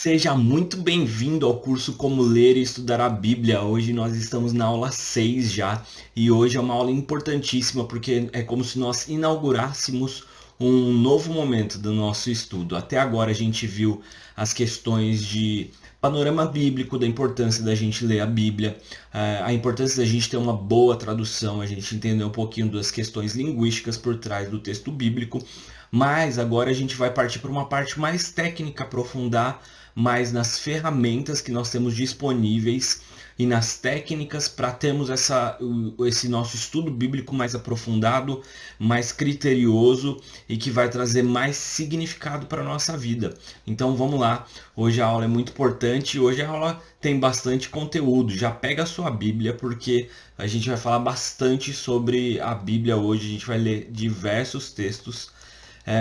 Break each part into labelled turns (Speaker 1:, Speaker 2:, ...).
Speaker 1: Seja muito bem-vindo ao curso Como Ler e Estudar a Bíblia. Hoje nós estamos na aula 6 já, e hoje é uma aula importantíssima porque é como se nós inaugurássemos um novo momento do nosso estudo. Até agora a gente viu as questões de panorama bíblico, da importância da gente ler a Bíblia, a importância da gente ter uma boa tradução, a gente entender um pouquinho das questões linguísticas por trás do texto bíblico. Mas agora a gente vai partir para uma parte mais técnica, aprofundar mais nas ferramentas que nós temos disponíveis e nas técnicas para termos esse nosso estudo bíblico mais aprofundado, mais criterioso e que vai trazer mais significado para a nossa vida. Então vamos lá, hoje a aula é muito importante, hoje a aula tem bastante conteúdo. Já pega a sua Bíblia porque a gente vai falar bastante sobre a Bíblia hoje, a gente vai ler diversos textos.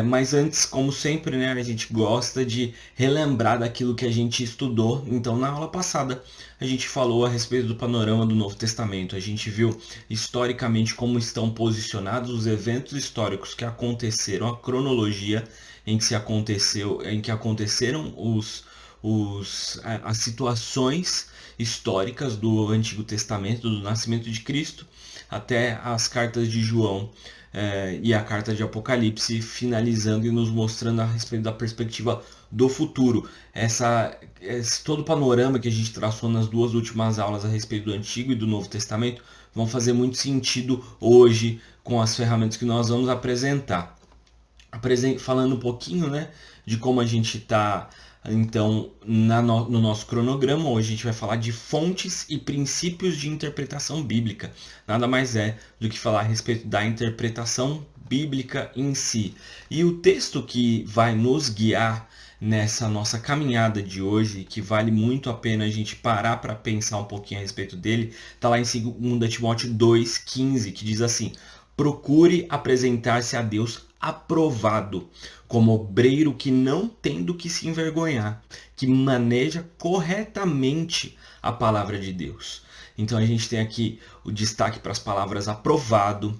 Speaker 1: Mas antes, como sempre, né, a gente gosta de relembrar daquilo que a gente estudou. Então, na aula passada, a gente falou a respeito do panorama do Novo Testamento. A gente viu historicamente como estão posicionados os eventos históricos que aconteceram, a cronologia em que aconteceram as situações históricas do Antigo Testamento, do nascimento de Cristo, até as cartas de João. E a carta de Apocalipse, finalizando e nos mostrando a respeito da perspectiva do futuro. Esse todo o panorama que a gente traçou nas duas últimas aulas a respeito do Antigo e do Novo Testamento vão fazer muito sentido hoje com as ferramentas que nós vamos apresentar. Falando um pouquinho, né, de como a gente está então no nosso cronograma. Hoje a gente vai falar de fontes e princípios de interpretação bíblica. Nada mais é do que falar a respeito da interpretação bíblica em si. E o texto que vai nos guiar nessa nossa caminhada de hoje, que vale muito a pena a gente parar para pensar um pouquinho a respeito dele, está lá em 2 Timóteo 2,15, que diz assim: procure apresentar-se a Deus aprovado, como obreiro que não tem do que se envergonhar, que maneja corretamente a palavra de Deus. Então a gente tem aqui o destaque para as palavras aprovado,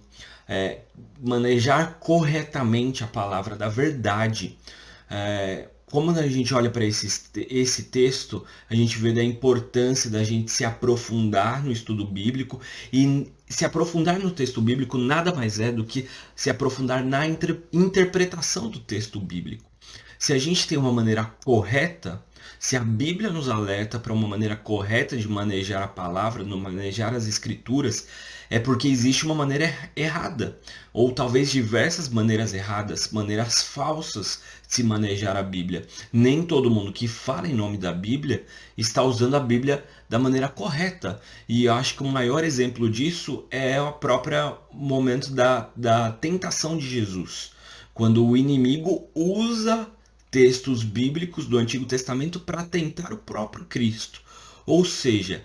Speaker 1: manejar corretamente a palavra da verdade. Como a gente olha para esse texto, a gente vê da importância da gente se aprofundar no estudo bíblico, e se aprofundar no texto bíblico nada mais é do que se aprofundar na interpretação do texto bíblico. Se a gente tem uma maneira correta, se a Bíblia nos alerta para uma maneira correta de manejar a palavra, de manejar as escrituras, é porque existe uma maneira errada, ou talvez diversas maneiras erradas, maneiras falsas de se manejar a Bíblia. Nem todo mundo que fala em nome da Bíblia está usando a Bíblia da maneira correta. E eu acho que o maior exemplo disso é o próprio momento da tentação de Jesus, quando o inimigo usa textos bíblicos do Antigo Testamento para tentar o próprio Cristo. Ou seja,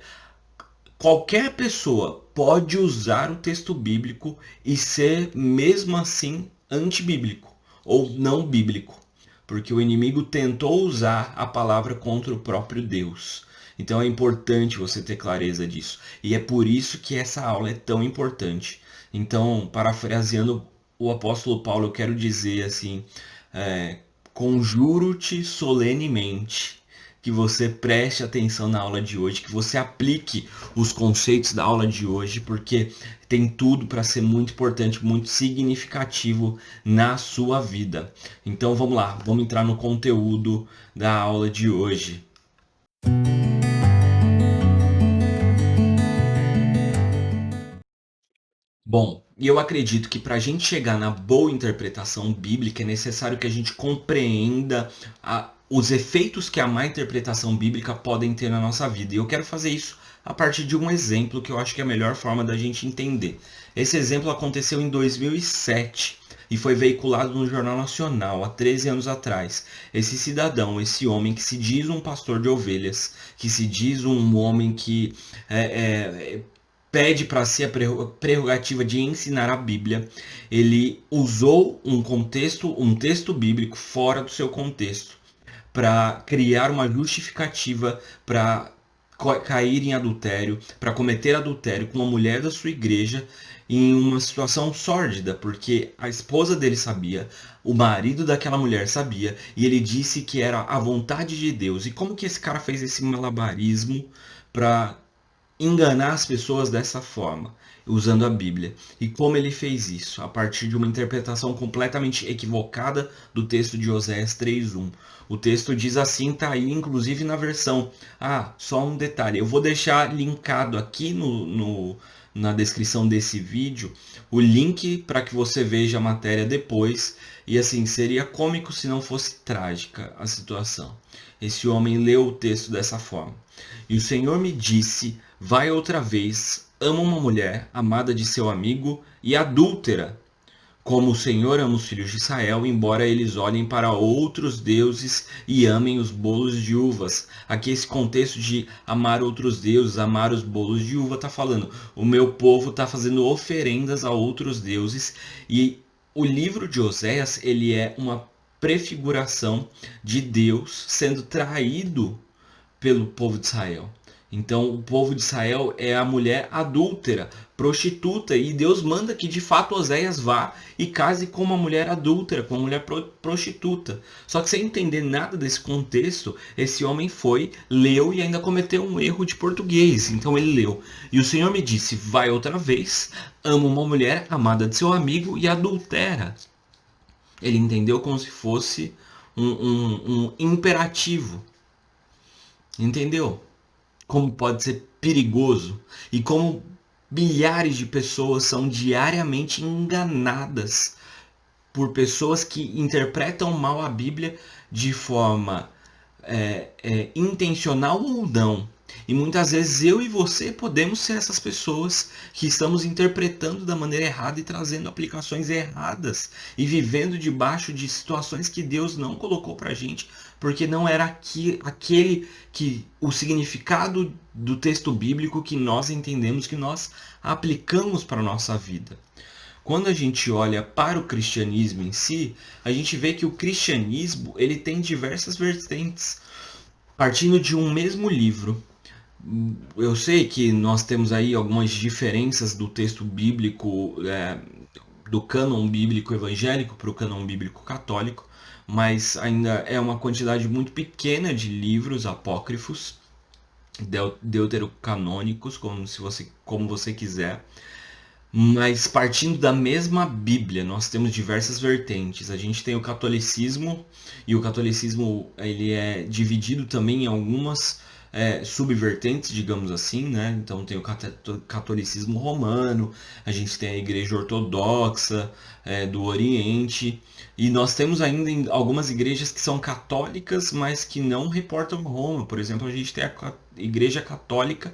Speaker 1: qualquer pessoa pode usar o texto bíblico e ser, mesmo assim, antibíblico ou não bíblico, porque o inimigo tentou usar a palavra contra o próprio Deus. Então é importante você ter clareza disso. E é por isso que essa aula é tão importante. Então, parafraseando o apóstolo Paulo, eu quero dizer assim: conjuro-te solenemente que você preste atenção na aula de hoje, que você aplique os conceitos da aula de hoje, porque tem tudo para ser muito importante, muito significativo na sua vida. Então vamos lá, vamos entrar no conteúdo da aula de hoje. Bom, e eu acredito que para a gente chegar na boa interpretação bíblica é necessário que a gente compreenda os efeitos que a má interpretação bíblica podem ter na nossa vida. E eu quero fazer isso a partir de um exemplo que eu acho que é a melhor forma da gente entender. Esse exemplo aconteceu em 2007 e foi veiculado no Jornal Nacional há 13 anos atrás. Esse cidadão, esse homem que se diz um pastor de ovelhas, que se diz um homem que pede para si a prerrogativa de ensinar a Bíblia, ele usou um texto bíblico fora do seu contexto para criar uma justificativa para cair em adultério, para cometer adultério com uma mulher da sua igreja, em uma situação sórdida, porque a esposa dele sabia, O marido daquela mulher sabia e ele disse que era a vontade de Deus. E como que esse cara fez esse malabarismo para enganar as pessoas dessa forma, usando a Bíblia? E como ele fez isso? A partir de uma interpretação completamente equivocada do texto de Oséias 3:1. O texto diz assim, tá aí inclusive na versão. Ah, só um detalhe, eu vou deixar linkado aqui na descrição desse vídeo o link para que você veja a matéria depois. E assim, seria cômico se não fosse trágica a situação. Esse homem leu o texto dessa forma. E o Senhor me disse: vai outra vez, ama uma mulher amada de seu amigo e adúltera, como o Senhor ama os filhos de Israel, embora eles olhem para outros deuses e amem os bolos de uvas. Aqui esse contexto de amar outros deuses, amar os bolos de uva, está falando, o meu povo está fazendo oferendas a outros deuses. E o livro de Oséias, ele é uma prefiguração de Deus sendo traído pelo povo de Israel. Então, o povo de Israel é a mulher adúltera, prostituta, e Deus manda que de fato Oséias vá e case com uma mulher adúltera, com uma mulher prostituta. Só que sem entender nada desse contexto, esse homem foi, leu e ainda cometeu um erro de português. Então ele leu: e o Senhor me disse: vai outra vez, ama uma mulher amada de seu amigo e adultera. Ele entendeu como se fosse um imperativo. Entendeu? Como pode ser perigoso e como milhares de pessoas são diariamente enganadas por pessoas que interpretam mal a Bíblia de forma intencional ou não. E muitas vezes eu e você podemos ser essas pessoas que estamos interpretando da maneira errada e trazendo aplicações erradas e vivendo debaixo de situações que Deus não colocou pra gente, porque não era aquele que o significado do texto bíblico que nós entendemos, que nós aplicamos para a nossa vida. Quando a gente olha para o cristianismo em si, a gente vê que o cristianismo ele tem diversas vertentes, partindo de um mesmo livro. Eu sei que nós temos aí algumas diferenças do texto bíblico, do cânon bíblico evangélico para o cânon bíblico católico, mas ainda é uma quantidade muito pequena de livros apócrifos, deuterocanônicos, como você quiser. Mas partindo da mesma Bíblia, nós temos diversas vertentes. A gente tem o catolicismo, e o catolicismo ele é dividido também em algumas subvertentes, digamos assim, né? Então tem o catolicismo romano, a gente tem a igreja ortodoxa do Oriente, e nós temos ainda algumas igrejas que são católicas, mas que não reportam Roma. Por exemplo, a gente tem a igreja católica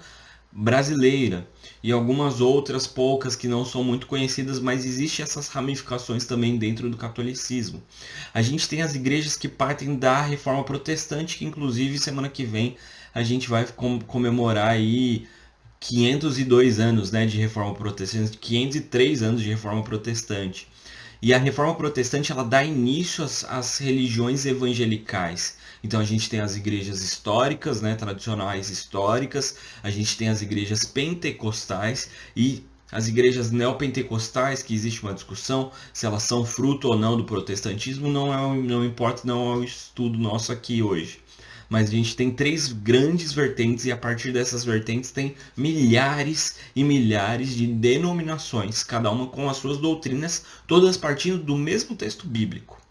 Speaker 1: brasileira e algumas outras poucas que não são muito conhecidas, mas existem essas ramificações também dentro do catolicismo. A gente tem as igrejas que partem da Reforma Protestante, que inclusive semana que vem a gente vai comemorar aí 502 anos, né, de Reforma Protestante, 503 anos de Reforma Protestante. E a Reforma Protestante ela dá início às religiões evangelicais. Então a gente tem as igrejas históricas, né, tradicionais históricas, a gente tem as igrejas pentecostais e as igrejas neopentecostais, que existe uma discussão se elas são fruto ou não do protestantismo, não importa, não é o estudo nosso aqui hoje. Mas a gente tem três grandes vertentes e a partir dessas vertentes tem milhares e milhares de denominações, cada uma com as suas doutrinas, todas partindo do mesmo texto bíblico.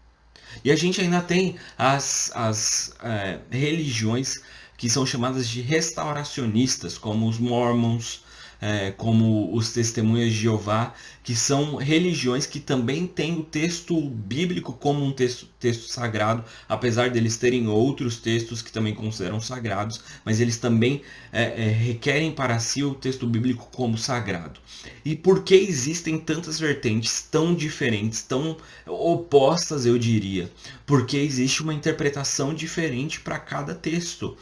Speaker 1: E a gente ainda tem as religiões que são chamadas de restauracionistas, como os Mormons, como os Testemunhas de Jeová, que são religiões que também têm o texto bíblico como um texto sagrado, apesar deles terem outros textos que também consideram sagrados, mas eles também requerem para si o texto bíblico como sagrado. E por que existem tantas vertentes tão diferentes, tão opostas, eu diria? Porque existe uma interpretação diferente para cada texto.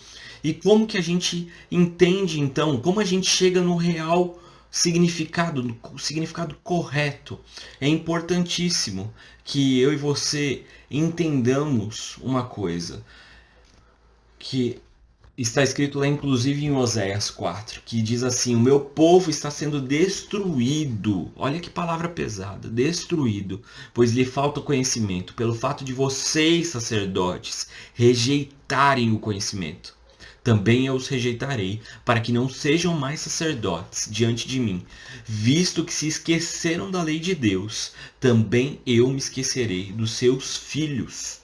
Speaker 1: E como que a gente entende, então, como a gente chega no real significado, no significado correto? É importantíssimo que eu e você entendamos uma coisa, que Está escrito lá, inclusive, em Oséias 4, que diz assim: o meu povo está sendo destruído. Olha que palavra pesada, destruído, pois lhe falta conhecimento, pelo fato de vocês, sacerdotes, rejeitarem o conhecimento. Também eu os rejeitarei, para que não sejam mais sacerdotes diante de mim, visto que se esqueceram da lei de Deus, também eu me esquecerei dos seus filhos.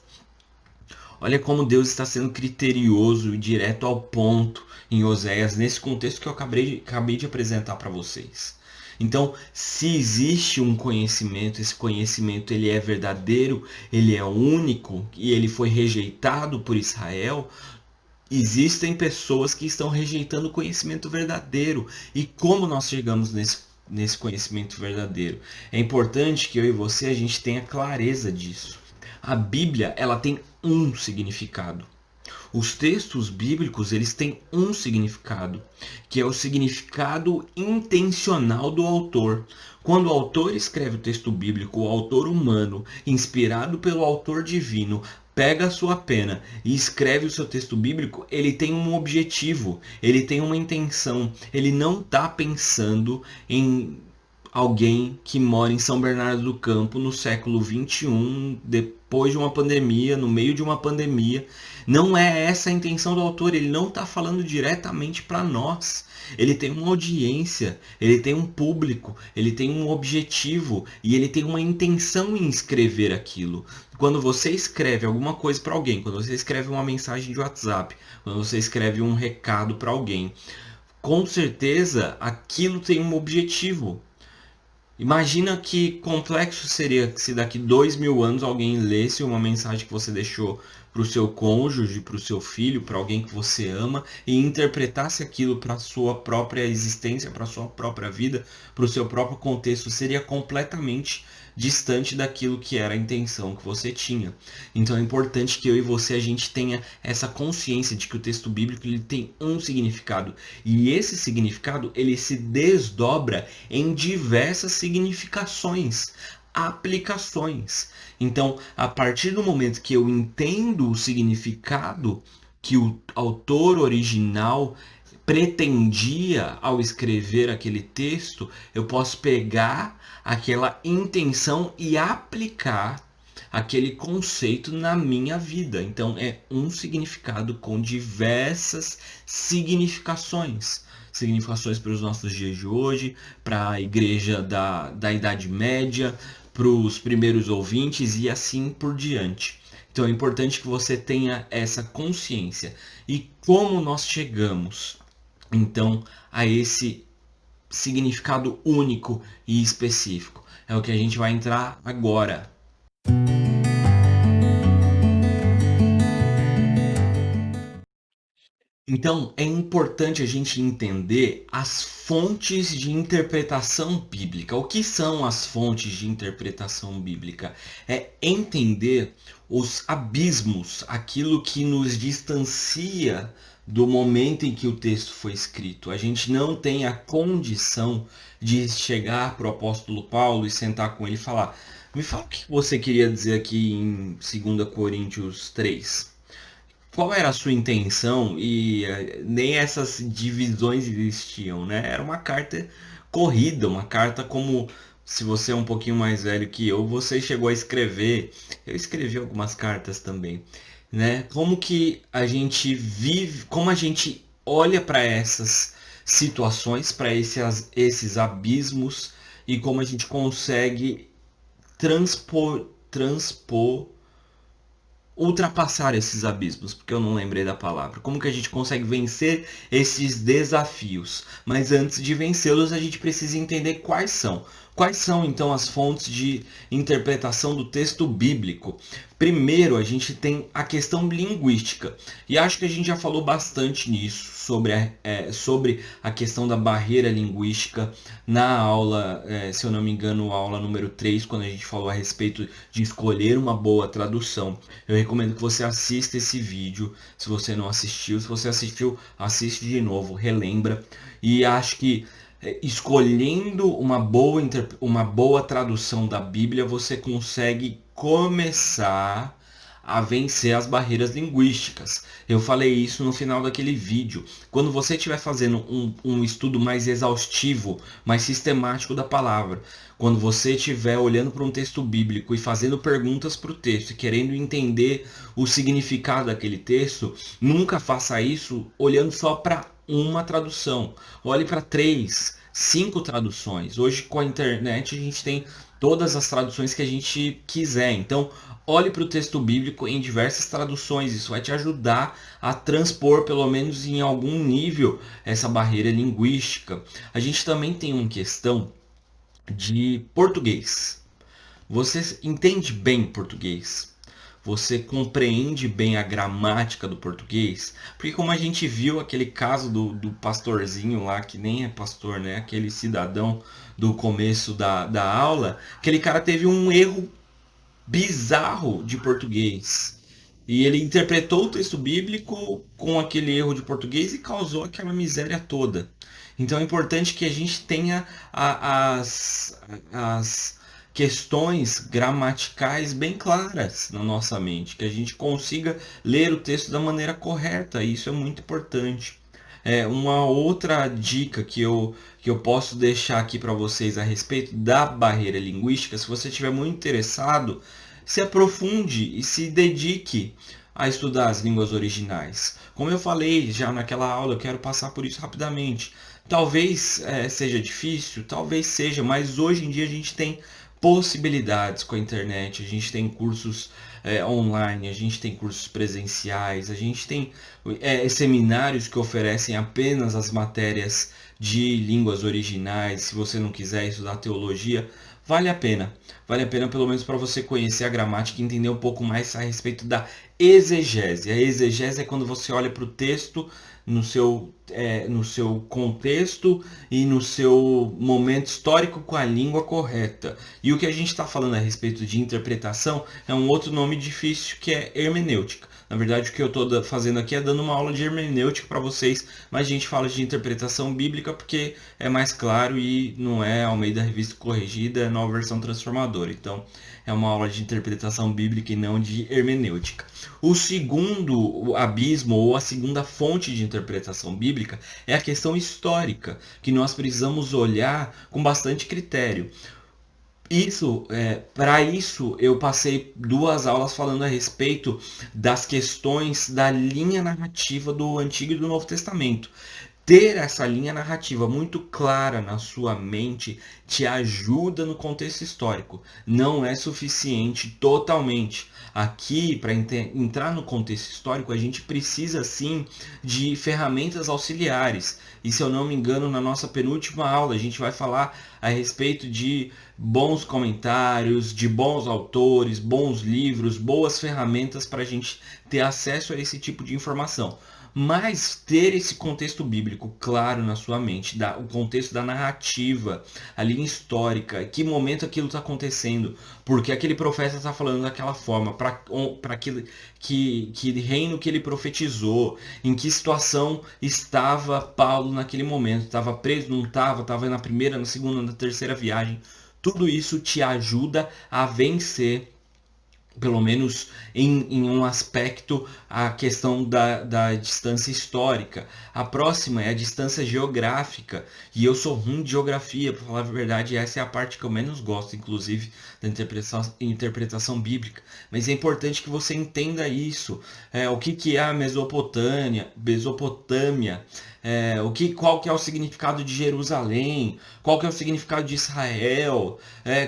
Speaker 1: Olha como Deus está sendo criterioso e direto ao ponto em Oséias, nesse contexto que eu acabei de apresentar para vocês. Então, se existe um conhecimento, esse conhecimento ele é verdadeiro, ele é único e ele foi rejeitado por Israel, existem pessoas que estão rejeitando o conhecimento verdadeiro. E como nós chegamos nesse conhecimento verdadeiro? É importante que eu e você a gente tenha clareza disso. A Bíblia, ela tem um significado. Os textos bíblicos, eles têm um significado, que é o significado intencional do autor. Quando o autor escreve o texto bíblico, o autor humano, inspirado pelo autor divino, pega a sua pena e escreve o seu texto bíblico, ele tem um objetivo, ele tem uma intenção. Ele não está pensando em alguém que mora em São Bernardo do Campo no século XXI, depois de uma pandemia, no meio de uma pandemia. Não é essa a intenção do autor, ele não está falando diretamente para nós. Ele tem uma audiência, ele tem um público, ele tem um objetivo e ele tem uma intenção em escrever aquilo. Quando você escreve alguma coisa para alguém, quando você escreve uma mensagem de WhatsApp, quando você escreve um recado para alguém, com certeza aquilo tem um objetivo. Imagina que complexo seria se daqui 2.000 anos alguém lesse uma mensagem que você deixou para o seu cônjuge, para o seu filho, para alguém que você ama e interpretasse aquilo para a sua própria existência, para a sua própria vida, para o seu próprio contexto. Seria completamente distante daquilo que era a intenção que você tinha. Então é importante que eu e você a gente tenha essa consciência de que o texto bíblico ele tem um significado e esse significado ele se desdobra em diversas significações, aplicações. Então, a partir do momento que eu entendo o significado que o autor original pretendia ao escrever aquele texto, eu posso pegar aquela intenção e aplicar aquele conceito na minha vida. Então é um significado com diversas significações. Significações para os nossos dias de hoje, para a igreja da Idade Média, para os primeiros ouvintes e assim por diante. Então é importante que você tenha essa consciência. E como nós chegamos, então, a esse significado único e específico? É o que a gente vai entrar agora. Então, é importante a gente entender as fontes de interpretação bíblica. O que são as fontes de interpretação bíblica? É entender os abismos, aquilo que nos distancia do momento em que o texto foi escrito. A gente não tem a condição de chegar para o apóstolo Paulo e sentar com ele e falar: me fala o que você queria dizer aqui em 2 Coríntios 3. Qual era a sua intenção? E nem essas divisões existiam, né? Era uma carta corrida, uma carta como se você é um pouquinho mais velho que eu, você chegou a escrever. Eu escrevi algumas cartas também, né? Como que a gente vive, como a gente olha para essas situações, para esses abismos e como a gente consegue transpor ultrapassar esses abismos, porque eu não lembrei da palavra. Como que a gente consegue vencer esses desafios? Mas antes de vencê-los, a gente precisa entender quais são. Quais são então as fontes de interpretação do texto bíblico? Primeiro, a gente tem a questão linguística. E acho que a gente já falou bastante nisso, sobre a questão da barreira linguística na aula, se eu não me engano, aula número 3, quando a gente falou a respeito de escolher uma boa tradução. Eu recomendo que você assista esse vídeo, se você não assistiu. Se você assistiu, assiste de novo, relembra. E acho que escolhendo uma boa tradução da Bíblia, você consegue começar a vencer as barreiras linguísticas. Eu falei isso no final daquele vídeo. Quando você estiver fazendo um estudo mais exaustivo, mais sistemático da palavra, quando você estiver olhando para um texto bíblico e fazendo perguntas para o texto e querendo entender o significado daquele texto, nunca faça isso olhando só para uma tradução. Olhe para 3, 5 traduções. Hoje com a internet a gente tem todas as traduções que a gente quiser. Então, olhe para o texto bíblico em diversas traduções. Isso vai te ajudar a transpor, pelo menos em algum nível, essa barreira linguística. A gente também tem uma questão de português. Você entende bem português? Você compreende bem a gramática do português? Porque como a gente viu aquele caso do pastorzinho lá, que nem é pastor, né? Aquele cidadão do começo da aula, aquele cara teve um erro bizarro de português. E ele interpretou o texto bíblico com aquele erro de português e causou aquela miséria toda. Então é importante que a gente tenha as questões gramaticais bem claras na nossa mente, que a gente consiga ler o texto da maneira correta. Isso é muito importante. Uma outra dica que eu posso deixar aqui para vocês a respeito da barreira linguística, se você estiver muito interessado, se aprofunde e se dedique a estudar as línguas originais. Como eu falei já naquela aula, eu quero passar por isso rapidamente. Talvez seja difícil, talvez seja, mas hoje em dia a gente tem possibilidades com a internet, a gente tem cursos online, a gente tem cursos presenciais, a gente tem seminários que oferecem apenas as matérias de línguas originais. Se você não quiser estudar teologia, vale a pena. Vale a pena pelo menos para você conhecer a gramática e entender um pouco mais a respeito da exegese. A exegese é quando você olha para o texto no seu contexto e no seu momento histórico com a língua correta. E o que a gente está falando a respeito de interpretação é um outro nome difícil, que é hermenêutica. Na verdade, o que eu estou fazendo aqui é dando uma aula de hermenêutica para vocês, mas a gente fala de interpretação bíblica porque é mais claro e não é Almeida Revista Corrigida, é Nova Versão Transformadora. Então, é uma aula de interpretação bíblica e não de hermenêutica. O segundo abismo ou a segunda fonte de interpretação bíblica é a questão histórica, que nós precisamos olhar com bastante critério. Para isso eu passei 2 aulas falando a respeito das questões da linha narrativa do Antigo e do Novo Testamento. Ter essa linha narrativa muito clara na sua mente te ajuda no contexto histórico. Não é suficiente totalmente. Aqui, para entrar no contexto histórico, a gente precisa sim de ferramentas auxiliares. E se eu não me engano, na nossa penúltima aula, a gente vai falar a respeito de bons comentários, de bons autores, bons livros, boas ferramentas para a gente ter acesso a esse tipo de informação. Mas ter esse contexto bíblico claro na sua mente, o contexto da narrativa, a linha histórica, que momento aquilo está acontecendo, porque aquele profeta está falando daquela forma, para que reino que ele profetizou, em que situação estava Paulo naquele momento, estava preso, não estava na primeira, na segunda, na terceira viagem. Tudo isso te ajuda a vencer, pelo menos em um aspecto, a questão da distância histórica. A próxima é a distância geográfica, e eu sou ruim de geografia, para falar a verdade, essa é a parte que eu menos gosto, inclusive, da interpretação bíblica. Mas é importante que você entenda isso. O que é a Mesopotâmia, qual que é o significado de Jerusalém, qual que é o significado de Israel,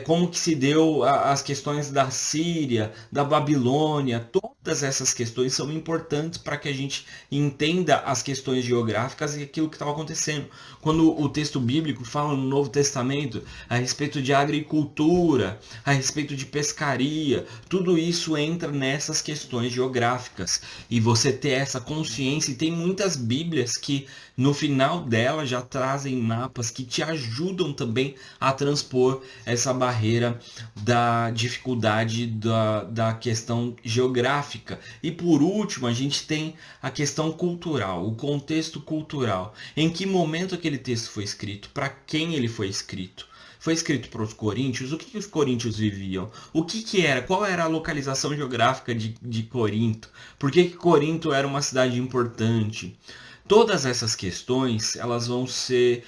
Speaker 1: como que se deu as questões da Síria, da Babilônia. Todas essas questões são importantes para que a gente entenda as questões geográficas e aquilo que estava acontecendo. Quando o texto bíblico fala no Novo Testamento a respeito de agricultura, a respeito de pescaria, tudo isso entra nessas questões geográficas. E você ter essa consciência, e tem muitas Bíblias que no final dela já trazem mapas que te ajudam também a transpor essa barreira da dificuldade da questão geográfica. E por último, a gente tem a questão cultural, o contexto cultural. Em que momento aquele texto foi escrito? Para quem ele foi escrito? foi escrito para os coríntios, o que os coríntios viviam? O que era? Qual era a localização geográfica de Corinto? Por que Corinto era uma cidade importante? Todas essas questões, elas vão ser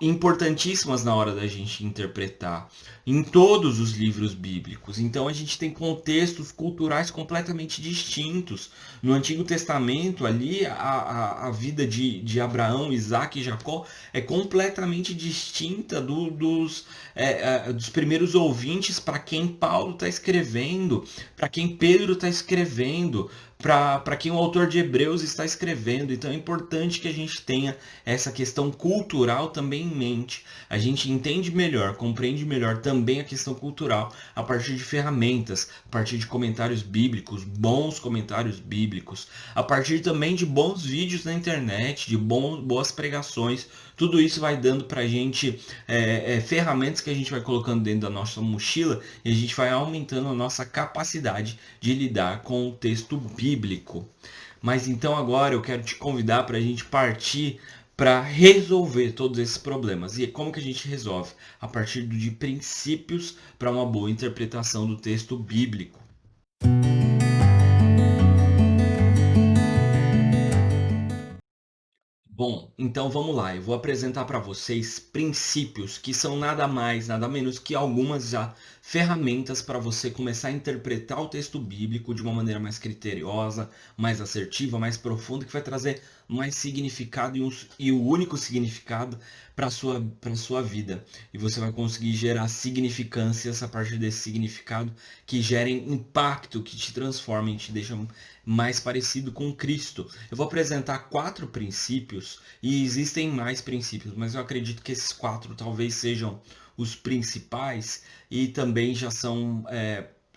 Speaker 1: importantíssimas na hora da gente interpretar em todos os livros bíblicos. Então a gente tem contextos culturais completamente distintos. No Antigo Testamento, ali, a vida de Abraão, Isaac e Jacó é completamente distinta dos primeiros ouvintes para quem Paulo está escrevendo, para quem Pedro está escrevendo, para quem o autor de Hebreus está escrevendo. Então é importante que a gente tenha essa questão cultural também em mente. A gente entende melhor, compreende melhor também a questão cultural a partir de ferramentas, a partir de comentários bíblicos, bons comentários bíblicos, a partir também de bons vídeos na internet, de boas pregações. Tudo isso vai dando para a gente ferramentas que a gente vai colocando dentro da nossa mochila e a gente vai aumentando a nossa capacidade de lidar com o texto bíblico. Mas então agora eu quero te convidar para a gente partir para resolver todos esses problemas. E como que a gente resolve? A partir de princípios para uma boa interpretação do texto bíblico. Bom, então vamos lá. Eu vou apresentar para vocês princípios que são nada mais, nada menos que algumas já ferramentas para você começar a interpretar o texto bíblico de uma maneira mais criteriosa, mais assertiva, mais profunda, que vai trazer mais significado e o único significado para sua vida. E você vai conseguir gerar significâncias a partir desse significado que gerem impacto, que te transformem, te deixam mais parecido com Cristo. Eu vou apresentar 4 princípios e existem mais princípios, mas eu acredito que esses 4 talvez sejam os principais e também já são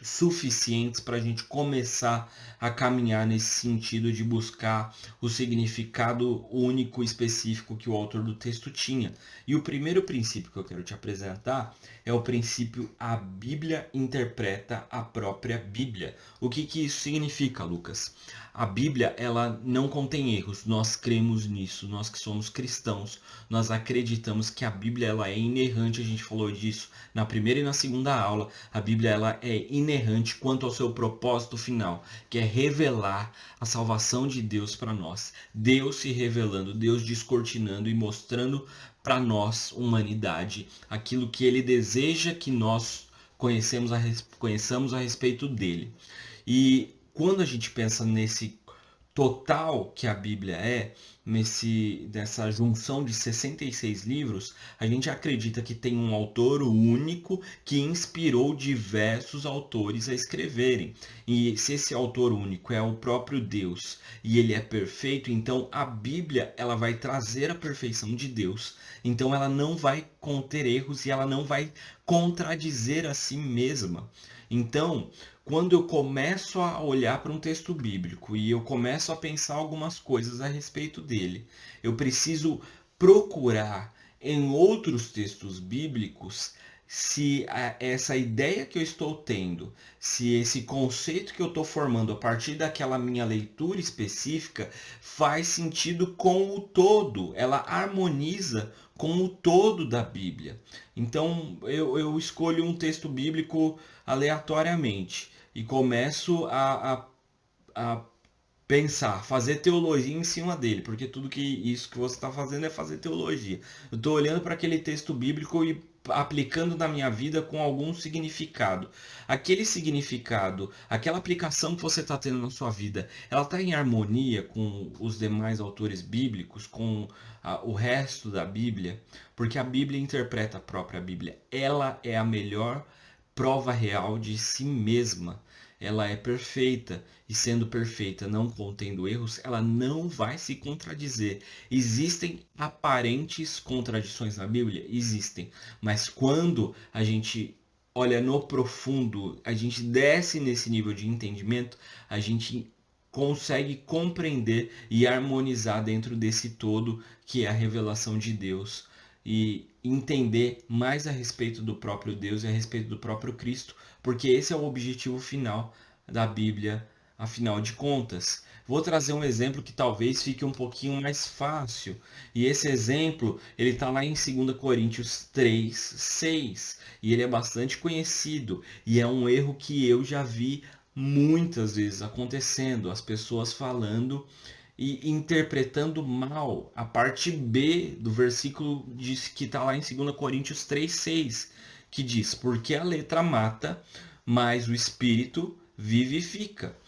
Speaker 1: suficientes para a gente começar a caminhar nesse sentido de buscar o significado único específico que o autor do texto tinha. E o primeiro princípio que eu quero te apresentar é o princípio: a Bíblia interpreta a própria Bíblia. O que isso significa, Lucas? A Bíblia, ela não contém erros. Nós cremos nisso. Nós que somos cristãos, nós acreditamos que a Bíblia ela é inerrante. A gente falou disso na primeira e na segunda aula. A Bíblia ela é inerrante quanto ao seu propósito final, que é revelar a salvação de Deus para nós. Deus se revelando, Deus descortinando e mostrando para nós, humanidade, aquilo que ele deseja que nós conheçamos a respeito dele. E quando a gente pensa nesse total que a Bíblia nessa junção de 66 livros, a gente acredita que tem um autor único que inspirou diversos autores a escreverem. E se esse autor único é o próprio Deus e ele é perfeito, então a Bíblia ela vai trazer a perfeição de Deus. Então ela não vai conter erros e ela não vai contradizer a si mesma. Então, quando eu começo a olhar para um texto bíblico e eu começo a pensar algumas coisas a respeito dele, eu preciso procurar em outros textos bíblicos se essa ideia que eu estou tendo, se esse conceito que eu estou formando a partir daquela minha leitura específica faz sentido com o todo, ela harmoniza com o todo da Bíblia. Então eu escolho um texto bíblico aleatoriamente e começo a pensar, fazer teologia em cima dele, porque tudo que isso que você está fazendo é fazer teologia. Eu estou olhando para aquele texto bíblico e aplicando na minha vida com algum significado. Aquele significado, aquela aplicação que você está tendo na sua vida, ela está em harmonia com os demais autores bíblicos, com o resto da Bíblia? Porque a Bíblia interpreta a própria Bíblia. Ela é a melhor prova real de si mesma. Ela é perfeita e, sendo perfeita, não contendo erros, ela não vai se contradizer. Existem aparentes contradições na Bíblia? Existem. Mas quando a gente olha no profundo, a gente desce nesse nível de entendimento, a gente consegue compreender e harmonizar dentro desse todo que é a revelação de Deus e entender mais a respeito do próprio Deus e a respeito do próprio Cristo, porque esse é o objetivo final da Bíblia, afinal de contas. Vou trazer um exemplo que talvez fique um pouquinho mais fácil. E esse exemplo, ele está lá em 2 Coríntios 3:6. E ele é bastante conhecido. E é um erro que eu já vi muitas vezes acontecendo. As pessoas falando e interpretando mal a parte B do versículo que está lá em 2 Coríntios 3:6, que diz: porque a letra mata, mas o espírito vivifica.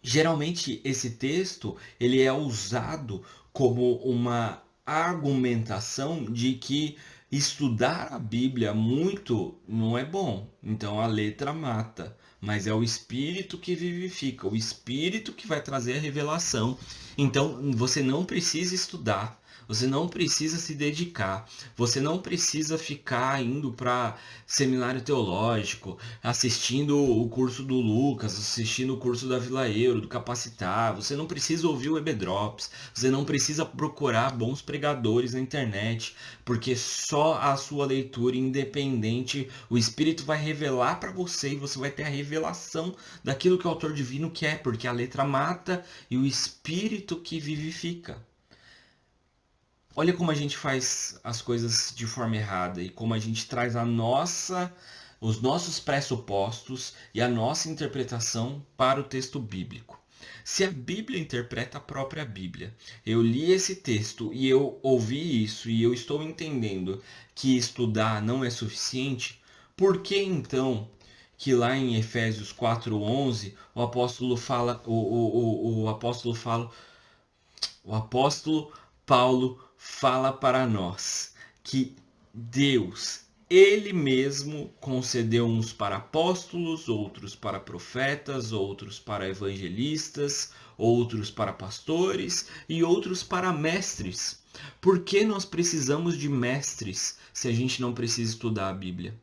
Speaker 1: Geralmente esse texto ele é usado como uma argumentação de que estudar a Bíblia muito não é bom. Então a letra mata, mas é o espírito que vivifica, o espírito que vai trazer a revelação. Então você não precisa estudar, você não precisa se dedicar, você não precisa ficar indo para seminário teológico, assistindo o curso do Lucas, assistindo o curso da Vila Euro, do Capacitar. Você não precisa ouvir o EB-Drops, você não precisa procurar bons pregadores na internet, porque só a sua leitura independente, o Espírito vai revelar para você e você vai ter a revelação daquilo que o autor divino quer, porque a letra mata e o Espírito que vivifica. Olha como a gente faz as coisas de forma errada e como a gente traz os nossos pressupostos e a nossa interpretação para o texto bíblico. Se a Bíblia interpreta a própria Bíblia, eu li esse texto e eu ouvi isso e eu estou entendendo que estudar não é suficiente, por que então que lá em Efésios 4:11 o apóstolo fala, o apóstolo Paulo fala para nós que Deus, Ele mesmo concedeu uns para apóstolos, outros para profetas, outros para evangelistas, outros para pastores e outros para mestres. Por que nós precisamos de mestres se a gente não precisa estudar a Bíblia?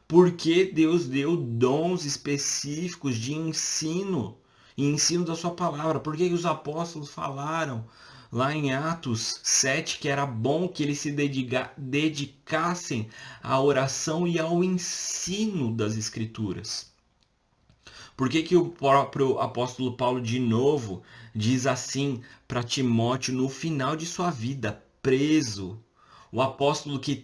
Speaker 1: Por que Deus deu dons específicos de ensino e ensino da sua palavra? Por que os apóstolos falaram lá em Atos 7 que era bom que eles se dedicassem à oração e ao ensino das Escrituras? Por que que o próprio apóstolo Paulo de novo diz assim para Timóteo no final de sua vida, preso? O apóstolo que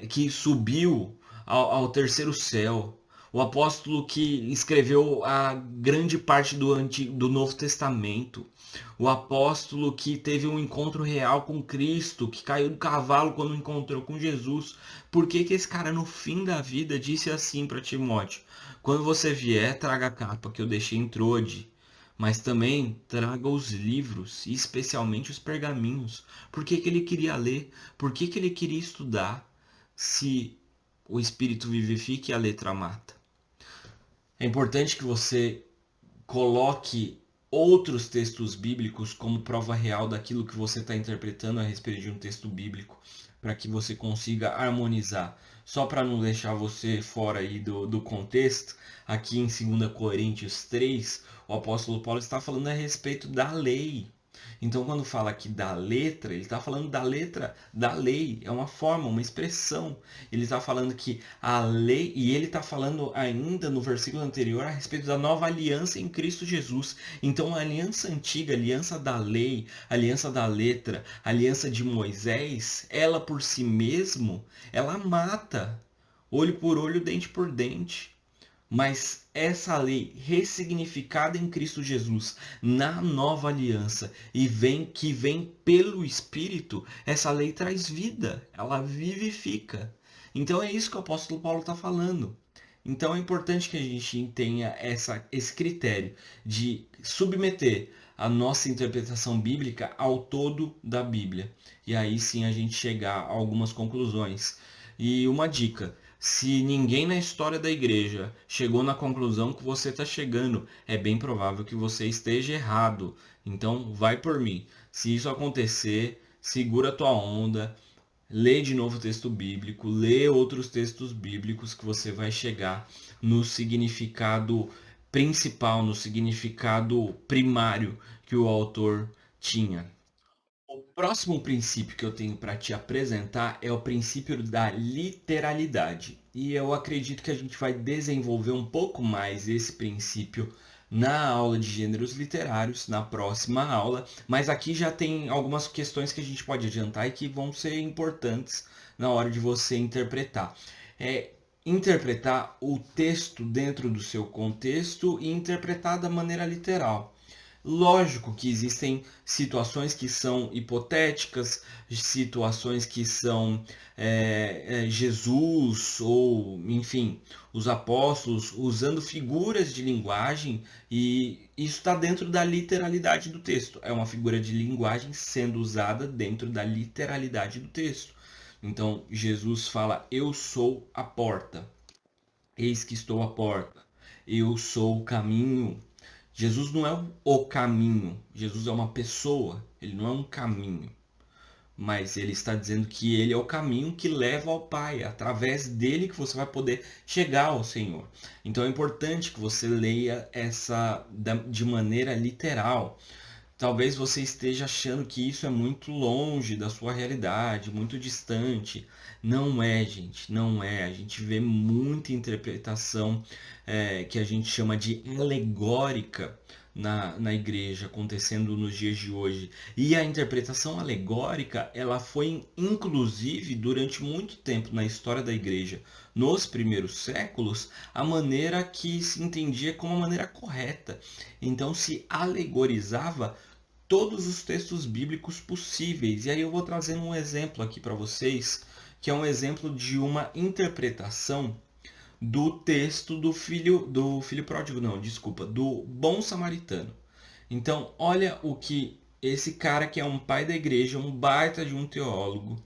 Speaker 1: que subiu ao terceiro céu. O apóstolo que escreveu a grande parte do Novo Testamento. O apóstolo que teve um encontro real com Cristo, que caiu do cavalo quando encontrou com Jesus. Por que que esse cara no fim da vida disse assim para Timóteo: quando você vier, traga a capa que eu deixei em Trode, mas também traga os livros, e especialmente os pergaminhos. Por que que ele queria ler? Por que que ele queria estudar? Se o espírito vivifica e a letra mata. É importante que você coloque outros textos bíblicos como prova real daquilo que você está interpretando a respeito de um texto bíblico, para que você consiga harmonizar. Só para não deixar você fora aí do contexto, aqui em 2 Coríntios 3, o apóstolo Paulo está falando a respeito da lei. Então, quando fala aqui da letra, ele está falando da letra da lei. É uma forma, uma expressão. Ele está falando que a lei, e ele está falando ainda no versículo anterior a respeito da nova aliança em Cristo Jesus. Então, a aliança antiga, a aliança da lei, a aliança da letra, a aliança de Moisés, ela por si mesmo, ela mata. Olho por olho, dente por dente. Mas essa lei ressignificada em Cristo Jesus na nova aliança que vem pelo Espírito, essa lei traz vida, ela vivifica. Então é isso que o apóstolo Paulo está falando. Então é importante que a gente tenha esse critério de submeter a nossa interpretação bíblica ao todo da Bíblia. E aí sim a gente chegar a algumas conclusões. E uma dica: se ninguém na história da igreja chegou na conclusão que você está chegando, é bem provável que você esteja errado. Então, vai por mim. Se isso acontecer, segura a tua onda, lê de novo o texto bíblico, lê outros textos bíblicos que você vai chegar no significado principal, no significado primário que o autor tinha. O próximo princípio que eu tenho para te apresentar é o princípio da literalidade. E eu acredito que a gente vai desenvolver um pouco mais esse princípio na aula de gêneros literários, na próxima aula, mas aqui já tem algumas questões que a gente pode adiantar e que vão ser importantes na hora de você interpretar. Interpretar o texto dentro do seu contexto e interpretar da maneira literal. Lógico que existem situações que são hipotéticas, situações que são Jesus ou, enfim, os apóstolos usando figuras de linguagem, e isso está dentro da literalidade do texto. É uma figura de linguagem sendo usada dentro da literalidade do texto. Então, Jesus fala: Eu sou a porta. Eis que estou à porta. Eu sou o caminho. Jesus não é o caminho. Jesus é uma pessoa. Ele não é um caminho. Mas ele está dizendo que ele é o caminho que leva ao Pai. É através dele que você vai poder chegar ao Senhor. Então é importante que você leia essa de maneira literal. Talvez você esteja achando que isso é muito longe da sua realidade, muito distante. Não é, gente, não é. A gente vê muita interpretação que a gente chama de alegórica na igreja acontecendo nos dias de hoje. E a interpretação alegórica, ela foi inclusive durante muito tempo na história da igreja, nos primeiros séculos, a maneira que se entendia como a maneira correta. Então se alegorizava todos os textos bíblicos possíveis. E aí eu vou trazer um exemplo aqui para vocês, que é um exemplo de uma interpretação do texto do filho pródigo, não, desculpa, do bom samaritano. Então, olha o que esse cara que é um pai da igreja, um baita de um teólogo,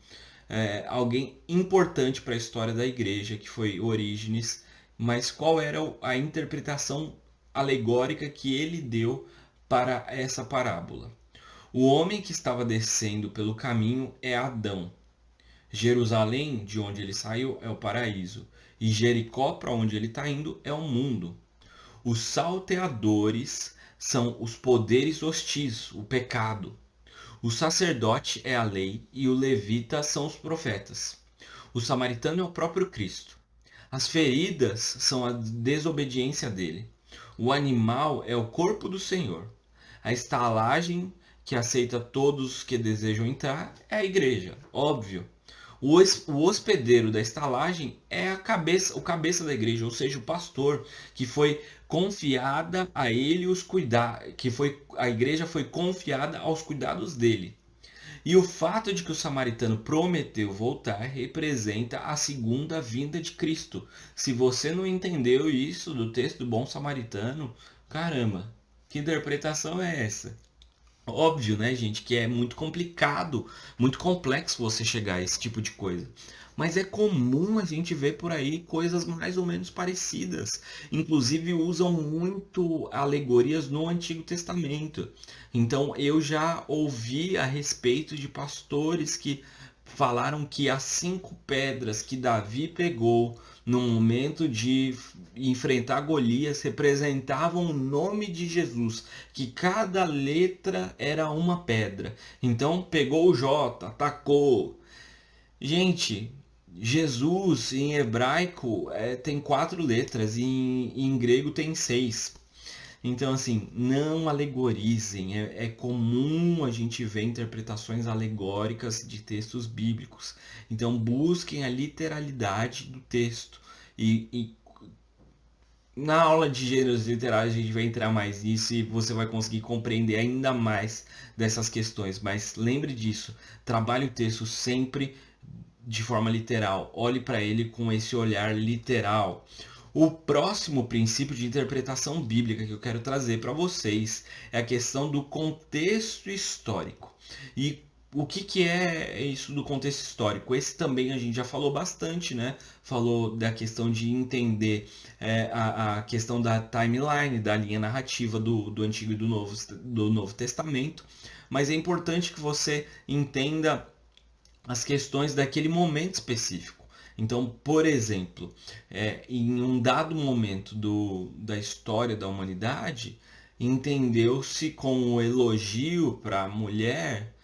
Speaker 1: alguém importante para a história da igreja, que foi Orígenes, mas qual era a interpretação alegórica que ele deu para essa parábola? O homem que estava descendo pelo caminho é Adão. Jerusalém, de onde ele saiu, é o paraíso. E Jericó, para onde ele está indo, é o mundo. Os salteadores são os poderes hostis, o pecado. O sacerdote é a lei e o levita são os profetas. O samaritano é o próprio Cristo. As feridas são a desobediência dele. O animal é o corpo do Senhor. A estalagem que aceita todos que desejam entrar é a igreja, óbvio. O hospedeiro da estalagem é o cabeça da igreja, ou seja, o pastor, que foi confiada a ele os cuidar, a igreja foi confiada aos cuidados dele. E o fato de que o samaritano prometeu voltar representa a segunda vinda de Cristo. Se você não entendeu isso do texto do bom samaritano, caramba, que interpretação é essa? Óbvio, né, gente, que é muito complicado, muito complexo você chegar a esse tipo de coisa. Mas é comum a gente ver por aí coisas mais ou menos parecidas. Inclusive usam muito alegorias no Antigo Testamento. Então eu já ouvi a respeito de pastores que falaram que as 5 pedras que Davi pegou no momento de enfrentar Golias representavam o nome de Jesus, que cada letra era uma pedra. Então pegou o J, atacou. Gente, Jesus em hebraico tem 4 letras e em grego tem 6. Então, assim, não alegorizem. É comum a gente ver interpretações alegóricas de textos bíblicos. Então, busquem a literalidade do texto. E na aula de gêneros literários a gente vai entrar mais nisso e você vai conseguir compreender ainda mais dessas questões. Mas lembre disso, trabalhe o texto sempre de forma literal. Olhe para ele com esse olhar literal. O próximo princípio de interpretação bíblica que eu quero trazer para vocês é a questão do contexto histórico. E o que é isso do contexto histórico? Esse também a gente já falou bastante, né? Falou da questão de entender a questão da timeline, da linha narrativa do Antigo e do Novo Testamento. Mas é importante que você entenda as questões daquele momento específico. Então, por exemplo, em um dado momento da história da humanidade, entendeu-se com o elogio para a mulher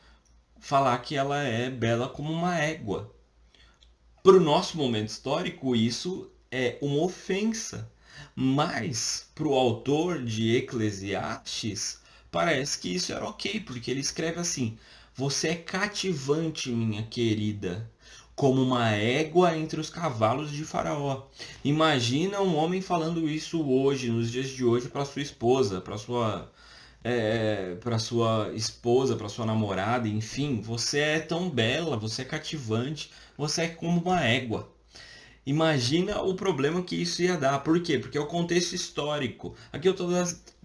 Speaker 1: falar que ela é bela como uma égua. Para o nosso momento histórico, isso é uma ofensa. Mas, para o autor de Eclesiastes, parece que isso era ok, porque ele escreve assim: Você é cativante, minha querida, como uma égua entre os cavalos de Faraó. Imagina um homem falando isso hoje, nos dias de hoje, para sua esposa, para sua esposa, para sua namorada, enfim, você é tão bela, você é cativante, você é como uma égua. Imagina o problema que isso ia dar. Por quê? Porque é o contexto histórico. Aqui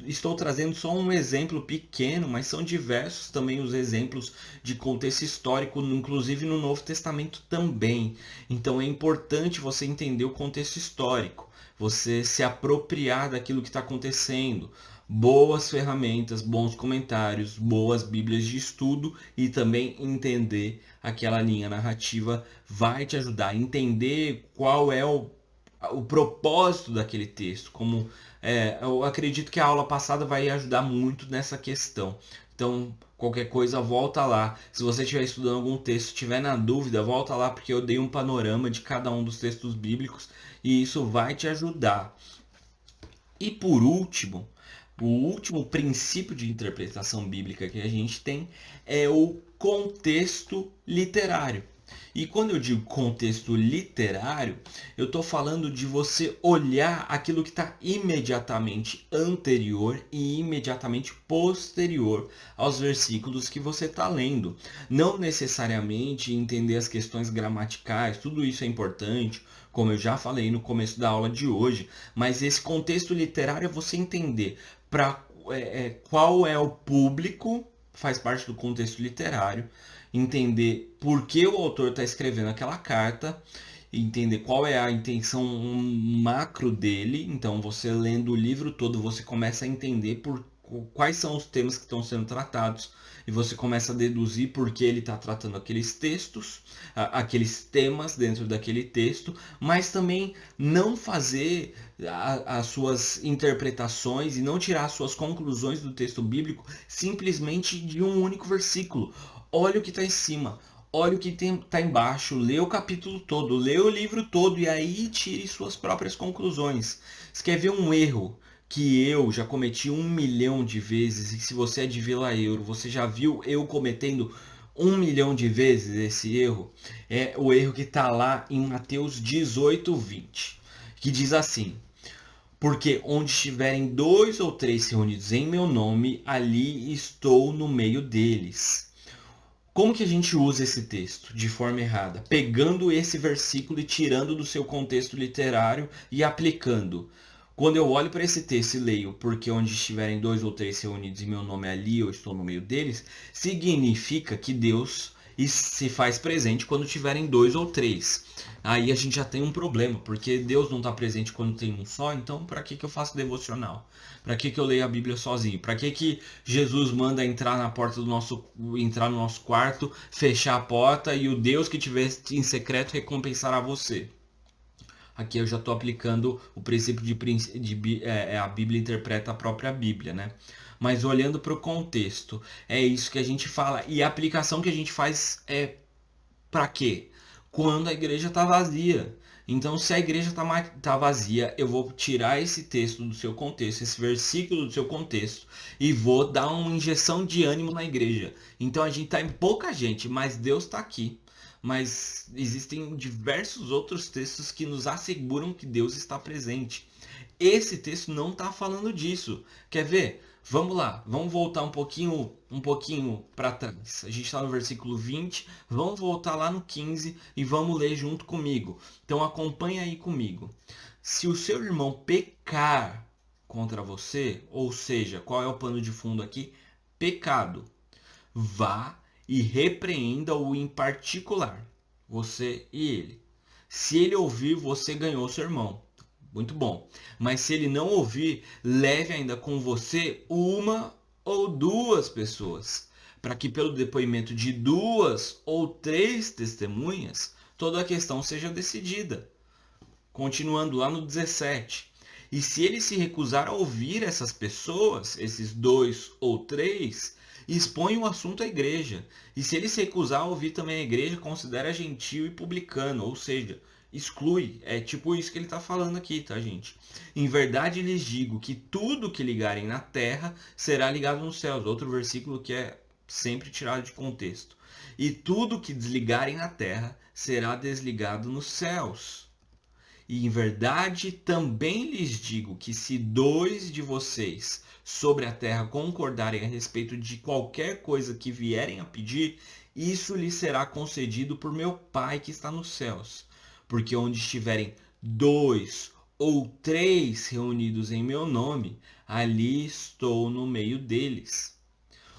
Speaker 1: estou trazendo só um exemplo pequeno, mas são diversos também os exemplos de contexto histórico, inclusive no Novo Testamento também. Então é importante você entender o contexto histórico, você se apropriar daquilo que está acontecendo. Boas ferramentas, bons comentários, boas bíblias de estudo e também entender aquela linha narrativa vai te ajudar a entender qual é o propósito daquele texto. Eu acredito que a aula passada vai ajudar muito nessa questão. Então, qualquer coisa, volta lá. Se você estiver estudando algum texto, estiver na dúvida, volta lá porque eu dei um panorama de cada um dos textos bíblicos e isso vai te ajudar. E por último, o último princípio de interpretação bíblica que a gente tem é o contexto literário. E quando eu digo contexto literário, eu estou falando de você olhar aquilo que está imediatamente anterior e imediatamente posterior aos versículos que você está lendo. Não necessariamente entender as questões gramaticais, tudo isso é importante, como eu já falei no começo da aula de hoje, mas esse contexto literário é você entender qual é o público, faz parte do contexto literário, entender por que o autor está escrevendo aquela carta, entender qual é a intenção macro dele. Então, você lendo o livro todo, você começa a entender quais são os temas que estão sendo tratados e você começa a deduzir por que ele está tratando aqueles textos, aqueles temas dentro daquele texto, mas também não fazer as suas interpretações e não tirar as suas conclusões do texto bíblico simplesmente de um único versículo. Olha o que está em cima, olha o que está embaixo, lê o capítulo todo, lê o livro todo e aí tire suas próprias conclusões. Você quer ver um erro que eu já cometi 1 milhão de vezes, e se você é de Vila Euro, você já viu eu cometendo 1 milhão de vezes esse erro? É o erro que está lá em Mateus 18:20, que diz assim: Porque onde estiverem 2 ou 3 reunidos em meu nome, ali estou no meio deles. Como que a gente usa esse texto de forma errada? Pegando esse versículo e tirando do seu contexto literário e aplicando. Quando eu olho para esse texto e leio, porque onde estiverem 2 ou 3 reunidos em meu nome ali, eu estou no meio deles, significa que Deus se faz presente quando tiverem 2 ou 3. Aí a gente já tem um problema, porque Deus não está presente quando tem um só, então para que eu faço devocional? Para que eu leio a Bíblia sozinho? Para que Jesus manda entrar na porta entrar no nosso quarto, fechar a porta e o Deus que estiver em secreto recompensará você? Aqui eu já estou aplicando o princípio a Bíblia interpreta a própria Bíblia, né? Mas olhando para o contexto, é isso que a gente fala. E a aplicação que a gente faz é para quê? Quando a igreja está vazia. Então, se a igreja tá vazia, eu vou tirar esse texto do seu contexto, esse versículo do seu contexto, e vou dar uma injeção de ânimo na igreja. Então, a gente está em pouca gente, mas Deus está aqui. Mas existem diversos outros textos que nos asseguram que Deus está presente. Esse texto não está falando disso. Quer ver? Vamos lá, vamos voltar um pouquinho para trás. A gente está no versículo 20, vamos voltar lá no 15 e vamos ler junto comigo. Então acompanha aí comigo. Se o seu irmão pecar contra você, ou seja, qual é o pano de fundo aqui? Pecado. Vá e repreenda-o em particular, você e ele. Se ele ouvir, você ganhou seu irmão. Muito bom. Mas se ele não ouvir, leve ainda com você 1 ou 2 pessoas, para que pelo depoimento de 2 ou 3 testemunhas, toda a questão seja decidida. Continuando lá no 17. E se ele se recusar a ouvir essas pessoas, esses 2 ou 3, expõe o assunto à igreja. E se ele se recusar a ouvir também a igreja, considera gentil e publicano, ou seja, exclui. É tipo isso que ele está falando aqui, tá, gente? Em verdade lhes digo que tudo que ligarem na terra será ligado nos céus. Outro versículo que é sempre tirado de contexto. E tudo que desligarem na terra será desligado nos céus. E em verdade também lhes digo que se dois de vocês sobre a terra concordarem a respeito de qualquer coisa que vierem a pedir, isso lhes será concedido por meu Pai que está nos céus. Porque onde estiverem dois ou três reunidos em meu nome, ali estou no meio deles.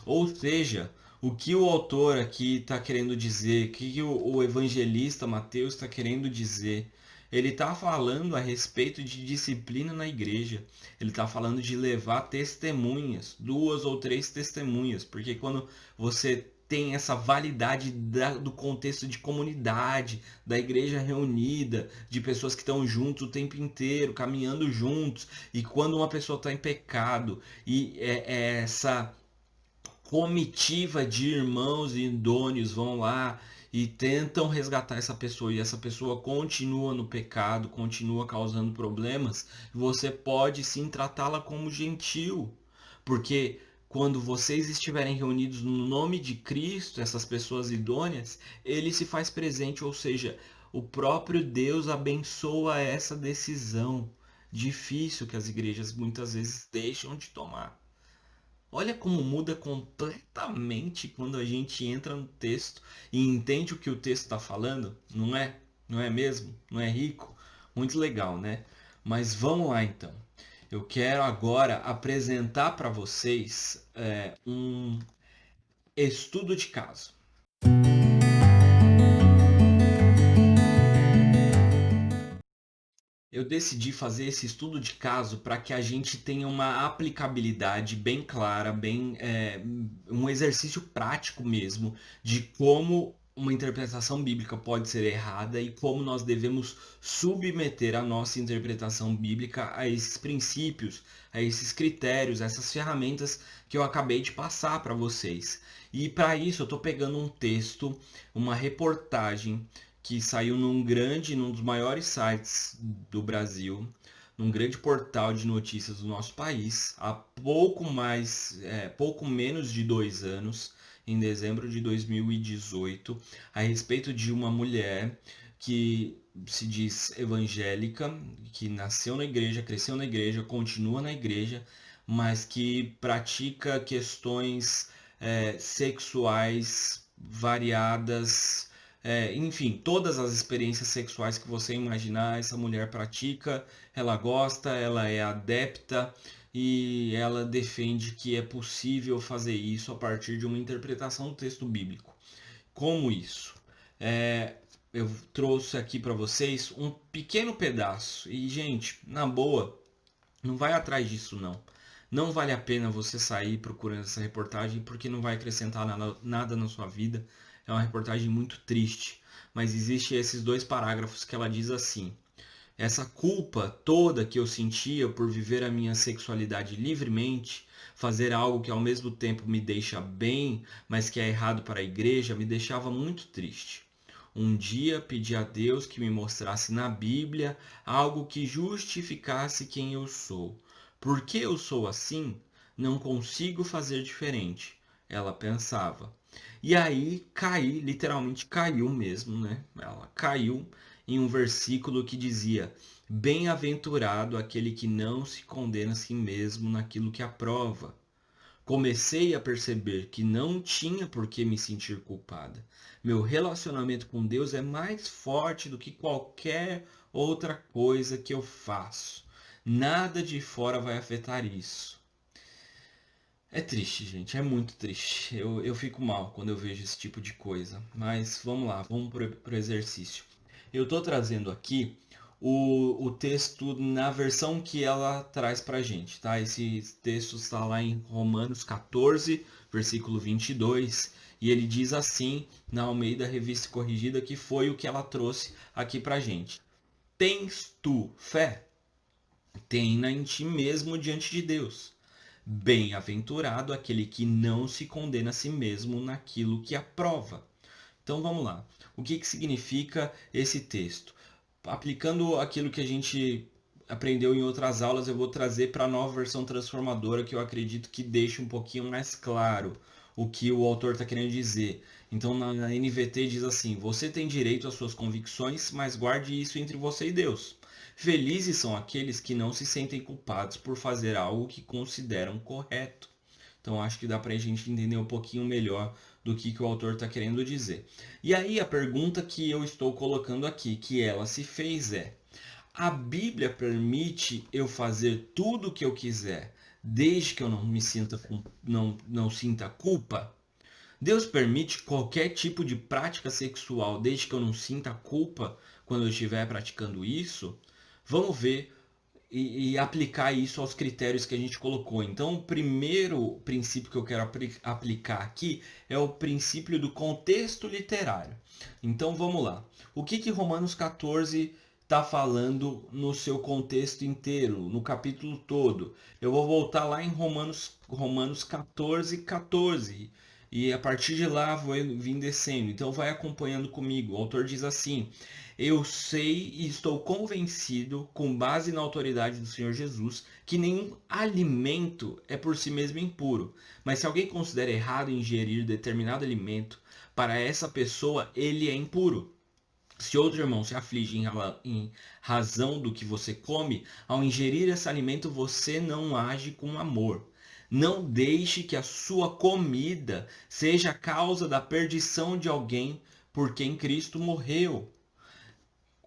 Speaker 1: Ou seja, o que o autor aqui está querendo dizer, o que o evangelista Mateus está querendo dizer? Ele está falando a respeito de disciplina na igreja. Ele está falando de levar testemunhas, duas ou três testemunhas, porque quando você tem essa validade do contexto de comunidade, da igreja reunida, de pessoas que estão juntos o tempo inteiro, caminhando juntos, e quando uma pessoa está em pecado, e essa comitiva de irmãos idôneos vão lá e tentam resgatar essa pessoa e essa pessoa continua no pecado, continua causando problemas, você pode sim tratá-la como gentil, porque quando vocês estiverem reunidos no nome de Cristo, essas pessoas idôneas, ele se faz presente, ou seja, o próprio Deus abençoa essa decisão difícil que as igrejas muitas vezes deixam de tomar. Olha como muda completamente quando a gente entra no texto e entende o que o texto está falando, não é? Não é mesmo? Não é rico? Muito legal, né? Mas vamos lá então. Eu quero agora apresentar para vocês um estudo de caso. Eu decidi fazer esse estudo de caso para que a gente tenha uma aplicabilidade bem clara, um exercício prático mesmo de como uma interpretação bíblica pode ser errada e como nós devemos submeter a nossa interpretação bíblica a esses princípios, a esses critérios, a essas ferramentas que eu acabei de passar para vocês. E para isso eu estou pegando um texto, uma reportagem que saiu num dos maiores sites do Brasil, num grande portal de notícias do nosso país, há pouco menos de 2 anos, em dezembro de 2018, a respeito de uma mulher que se diz evangélica, que nasceu na igreja, cresceu na igreja, continua na igreja, mas que pratica questões sexuais variadas, enfim, todas as experiências sexuais que você imaginar, essa mulher pratica, ela gosta, ela é adepta e ela defende que é possível fazer isso a partir de uma interpretação do texto bíblico. Como isso? Eu trouxe aqui para vocês um pequeno pedaço e, gente, na boa, não vai atrás disso não. Não vale a pena você sair procurando essa reportagem porque não vai acrescentar nada na sua vida. É uma reportagem muito triste. Mas existe esses 2 parágrafos que ela diz assim: essa culpa toda que eu sentia por viver a minha sexualidade livremente, fazer algo que ao mesmo tempo me deixa bem, mas que é errado para a igreja, me deixava muito triste. Um dia pedi a Deus que me mostrasse na Bíblia algo que justificasse quem eu sou. Por que eu sou assim? Não consigo fazer diferente, ela pensava. E aí literalmente caiu mesmo, né? Ela caiu em um versículo que dizia: Bem-aventurado aquele que não se condena a si mesmo naquilo que aprova. Comecei a perceber que não tinha por que me sentir culpada. Meu relacionamento com Deus é mais forte do que qualquer outra coisa que eu faço. Nada de fora vai afetar isso. É triste, gente, é muito triste. Eu fico mal quando eu vejo esse tipo de coisa. Mas vamos lá, vamos pro exercício. Eu estou trazendo aqui o texto na versão que ela traz pra gente, tá? Esse texto está lá em Romanos 14, versículo 22, e ele diz assim, na Almeida Revista Corrigida, que foi o que ela trouxe aqui pra gente. Tens tu fé? Tenha em ti mesmo diante de Deus. Bem-aventurado aquele que não se condena a si mesmo naquilo que aprova. Então vamos lá. O que significa esse texto? aplicando aquilo que a gente aprendeu em outras aulas, eu vou trazer para a nova versão transformadora, que eu acredito que deixe um pouquinho mais claro o que o autor está querendo dizer. Então, na NVT diz assim: você tem direito às suas convicções, mas guarde isso entre você e Deus. Felizes são aqueles que não se sentem culpados por fazer algo que consideram correto. Então acho que dá para a gente entender um pouquinho melhor do que o autor está querendo dizer. E aí a pergunta que eu estou colocando aqui, que ela se fez é: a Bíblia permite eu fazer tudo o que eu quiser, desde que eu não me sinta não sinta culpa? Deus permite qualquer tipo de prática sexual, desde que eu não sinta culpa quando eu estiver praticando isso? Vamos ver e aplicar isso aos critérios que a gente colocou. Então, o primeiro princípio que eu quero aplicar aqui é o princípio do contexto literário. Então, vamos lá. O que Romanos 14 está falando no seu contexto inteiro, no capítulo todo? Eu vou voltar lá em Romanos 14, 14. E a partir de lá vou vir descendo. Então vai acompanhando comigo. O autor diz assim: eu sei e estou convencido, com base na autoridade do Senhor Jesus, que nenhum alimento é por si mesmo impuro. Mas se alguém considera errado ingerir determinado alimento, para essa pessoa ele é impuro. Se outro irmão se aflige em razão do que você come, ao ingerir esse alimento você não age com amor. Não deixe que a sua comida seja a causa da perdição de alguém por quem Cristo morreu.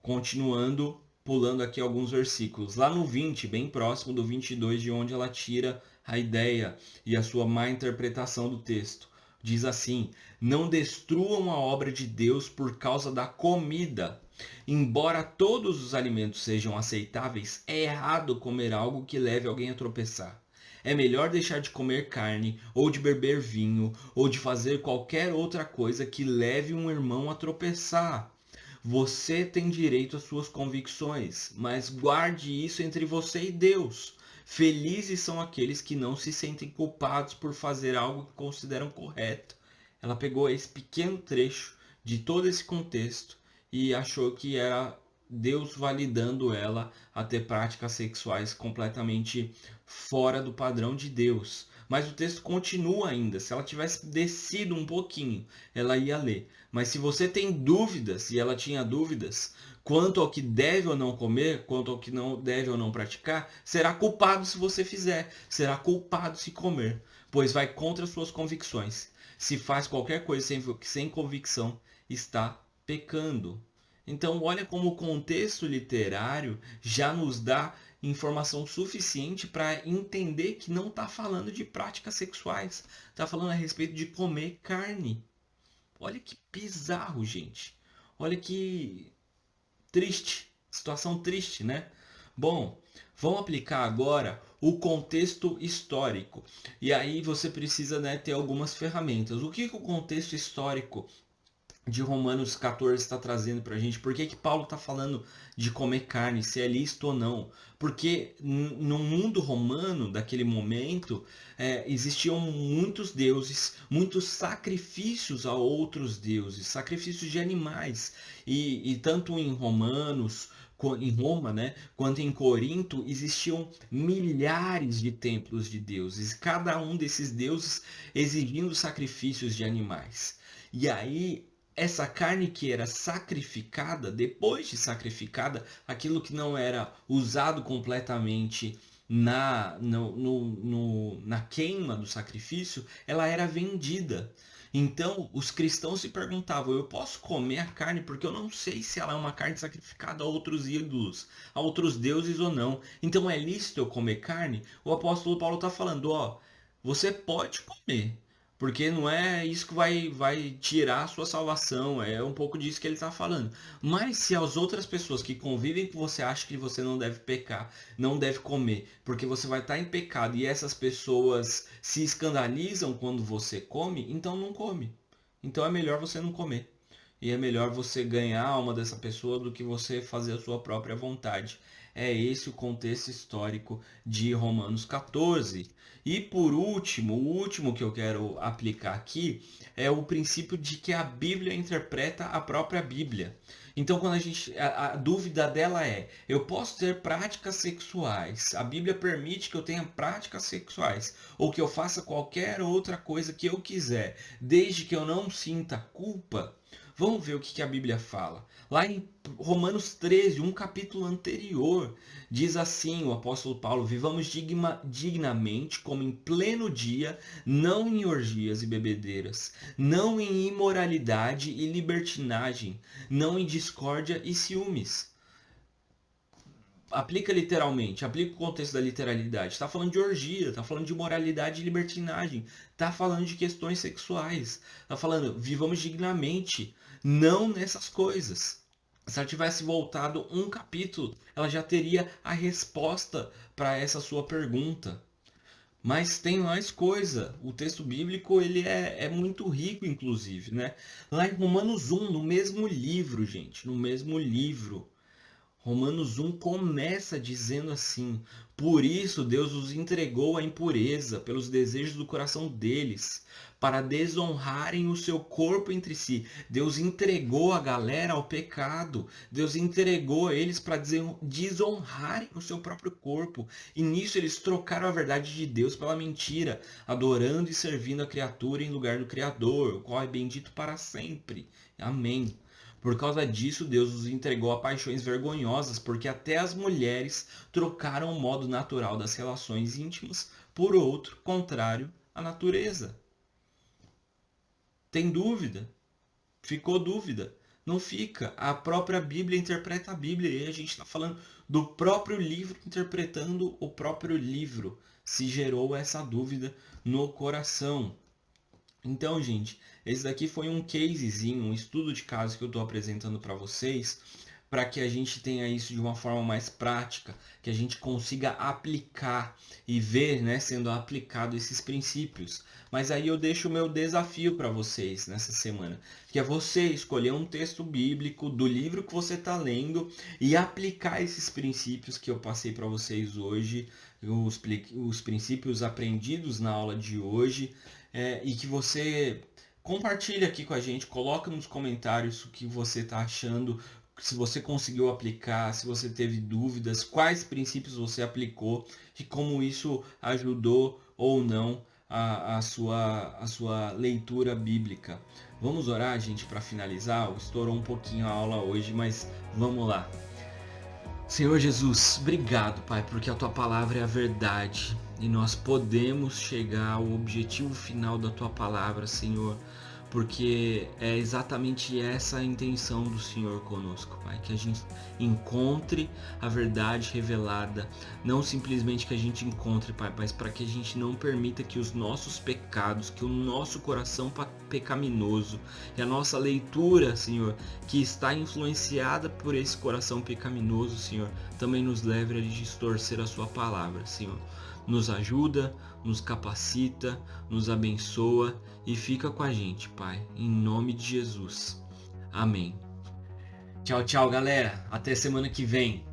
Speaker 1: Continuando, pulando aqui alguns versículos. Lá no 20, bem próximo do 22, de onde ela tira a ideia e a sua má interpretação do texto. Diz assim: não destruam a obra de Deus por causa da comida. Embora todos os alimentos sejam aceitáveis, é errado comer algo que leve alguém a tropeçar. É melhor deixar de comer carne, ou de beber vinho, ou de fazer qualquer outra coisa que leve um irmão a tropeçar. Você tem direito às suas convicções, mas guarde isso entre você e Deus. Felizes são aqueles que não se sentem culpados por fazer algo que consideram correto. Ela pegou esse pequeno trecho de todo esse contexto e achou que era Deus validando ela a ter práticas sexuais completamente fora do padrão de Deus. Mas o texto continua ainda. Se ela tivesse descido um pouquinho, ela ia ler. Mas se você tem dúvidas, e ela tinha dúvidas, quanto ao que deve ou não comer, quanto ao que não deve ou não praticar, será culpado se você fizer, será culpado se comer, pois vai contra suas convicções. Se faz qualquer coisa sem convicção, está pecando. Então, olha como o contexto literário já nos dá informação suficiente para entender que não está falando de práticas sexuais, está falando a respeito de comer carne. Olha que bizarro, gente. Olha que triste, situação triste, né? Bom, vamos aplicar agora o contexto histórico. E aí você precisa, né, ter algumas ferramentas. O que o contexto histórico de Romanos 14 está trazendo para a gente? Por que Paulo está falando de comer carne, se é lícito ou não? Porque no mundo romano daquele momento existiam muitos deuses, muitos sacrifícios a outros deuses, sacrifícios de animais. E tanto em em Roma, né, quanto em Corinto, existiam milhares de templos de deuses, cada um desses deuses exigindo sacrifícios de animais. E aí essa carne que era sacrificada, depois de sacrificada, aquilo que não era usado completamente na queima do sacrifício, ela era vendida. Então os cristãos se perguntavam: eu posso comer a carne porque eu não sei se ela é uma carne sacrificada a outros ídolos, a outros deuses ou não. Então é lícito eu comer carne? O apóstolo Paulo está falando: ó, você pode comer. Porque não é isso que vai tirar a sua salvação, é um pouco disso que ele está falando. Mas se as outras pessoas que convivem com você acham que você não deve pecar, não deve comer, porque você vai estar em pecado e essas pessoas se escandalizam quando você come, então não come. Então é melhor você não comer. E é melhor você ganhar a alma dessa pessoa do que você fazer a sua própria vontade. É esse o contexto histórico de Romanos 14. E por último, o último que eu quero aplicar aqui é o princípio de que a Bíblia interpreta a própria Bíblia. Então, quando a dúvida dela é: eu posso ter práticas sexuais? A Bíblia permite que eu tenha práticas sexuais ou que eu faça qualquer outra coisa que eu quiser, desde que eu não sinta culpa? Vamos ver o que a Bíblia fala. Lá em Romanos 13, um capítulo anterior, diz assim o apóstolo Paulo: vivamos dignamente, como em pleno dia, não em orgias e bebedeiras, não em imoralidade e libertinagem, não em discórdia e ciúmes. Aplica literalmente, aplica o contexto da literalidade. Está falando de orgia, está falando de moralidade e libertinagem, está falando de questões sexuais, está falando vivamos dignamente, não nessas coisas. Se ela tivesse voltado um capítulo, ela já teria a resposta para essa sua pergunta. Mas tem mais coisa. O texto bíblico ele é muito rico, inclusive, né? Lá em Romanos 1, no mesmo livro, gente, no mesmo livro, Romanos 1 começa dizendo assim: por isso Deus os entregou à impureza pelos desejos do coração deles, para desonrarem o seu corpo entre si. Deus entregou a galera ao pecado. Deus entregou eles para desonrarem o seu próprio corpo. E nisso eles trocaram a verdade de Deus pela mentira, adorando e servindo a criatura em lugar do Criador, o qual é bendito para sempre. Amém. Por causa disso, Deus os entregou a paixões vergonhosas, porque até as mulheres trocaram o modo natural das relações íntimas por outro contrário à natureza. Tem dúvida? Ficou dúvida? Não fica. A própria Bíblia interpreta a Bíblia e a gente está falando do próprio livro interpretando o próprio livro. Se gerou essa dúvida no coração. Então, gente, esse daqui foi um casezinho, um estudo de caso que eu estou apresentando para vocês, para que a gente tenha isso de uma forma mais prática, que a gente consiga aplicar e ver, né, sendo aplicado esses princípios. Mas aí eu deixo o meu desafio para vocês nessa semana, que é você escolher um texto bíblico do livro que você está lendo e aplicar esses princípios que eu passei para vocês hoje, os princípios aprendidos na aula de hoje, e que você compartilhe aqui com a gente, coloca nos comentários o que você está achando, se você conseguiu aplicar, se você teve dúvidas, quais princípios você aplicou e como isso ajudou ou não a sua leitura bíblica. Vamos orar, gente, para finalizar. Estourou um pouquinho a aula hoje, mas vamos lá. Senhor Jesus, obrigado, Pai, porque a Tua palavra é a verdade e nós podemos chegar ao objetivo final da Tua palavra, Senhor, porque é exatamente essa a intenção do Senhor conosco, Pai, que a gente encontre a verdade revelada, não simplesmente que a gente encontre, Pai, mas para que a gente não permita que os nossos pecados, que o nosso coração pecaminoso e a nossa leitura, Senhor, que está influenciada por esse coração pecaminoso, Senhor, também nos leve a distorcer a Sua palavra, Senhor. Nos ajuda, nos capacita, nos abençoa e fica com a gente, Pai, em nome de Jesus. Amém. Tchau, tchau, galera. Até semana que vem.